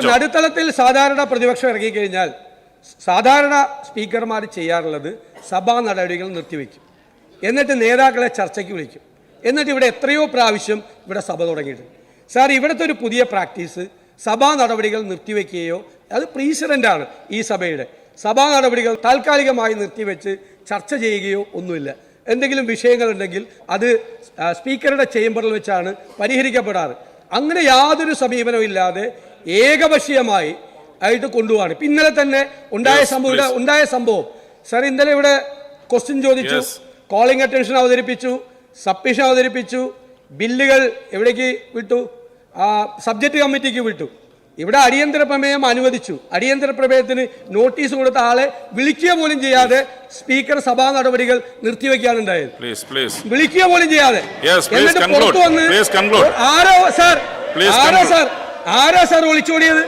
നടുത്തളത്തിൽ സാധാരണ പ്രതിപക്ഷം ഇറങ്ങിക്കഴിഞ്ഞാൽ സാധാരണ സ്പീക്കർമാർ ചെയ്യാറുള്ളത് സഭാ നടപടികൾ നിർത്തിവെക്കും, എന്നിട്ട് നേതാക്കളെ ചർച്ചയ്ക്ക് വിളിക്കും, എന്നിട്ട് ഇവിടെ എത്രയോ പ്രാവശ്യം ഇവിടെ സഭ തുടങ്ങിയിട്ടുണ്ട്. സാർ, ഇവിടുത്തെ ഒരു പുതിയ പ്രാക്ടീസ് സഭാ നടപടികൾ നിർത്തിവെക്കുകയോ, അത് പ്രീസിഡൻ്റാണ് ഈ സഭയുടെ, സഭാ നടപടികൾ താൽക്കാലികമായി നിർത്തിവെച്ച് ചർച്ച ചെയ്യുകയോ ഒന്നുമില്ല. എന്തെങ്കിലും വിഷയങ്ങളുണ്ടെങ്കിൽ അത് സ്പീക്കറുടെ ചേംബറിൽ വെച്ചാണ് പരിഹരിക്കപ്പെടാറ്. അങ്ങനെ യാതൊരു സമീപനവും ഇല്ലാതെ ഏകപക്ഷീയമായി ആയിട്ട് കൊണ്ടുപോവാണ്. ഇന്നലെ തന്നെ ഉണ്ടായ സംഭവം സാർ, ഇന്നലെ ഇവിടെ ക്വസ്റ്റ്യൻ ചോദിച്ചു, കോളിംഗ് അറ്റൻഷൻ അവതരിപ്പിച്ചു, സബ്മിഷൻ അവതരിപ്പിച്ചു, ബില്ലുകൾ എവിടേക്ക് വിട്ടു, സബ്ജക്റ്റ് കമ്മിറ്റിക്ക് വിട്ടു. ഇവിടെ അടിയന്തര പ്രമേയം അനുവദിച്ചു. അടിയന്തര പ്രമേയത്തിന് നോട്ടീസ് കൊടുത്ത ആളെ വിളിക്കുക പോലും ചെയ്യാതെ സ്പീക്കർ സഭാ നടപടികൾ നിർത്തിവെക്കുകയാണ് ഉണ്ടായത്. വിളിക്കുക പോലും ചെയ്യാതെ. എന്നിട്ട് പുറത്തു വന്ന് ആരാ സാർ ഒളിച്ചോടിയത്?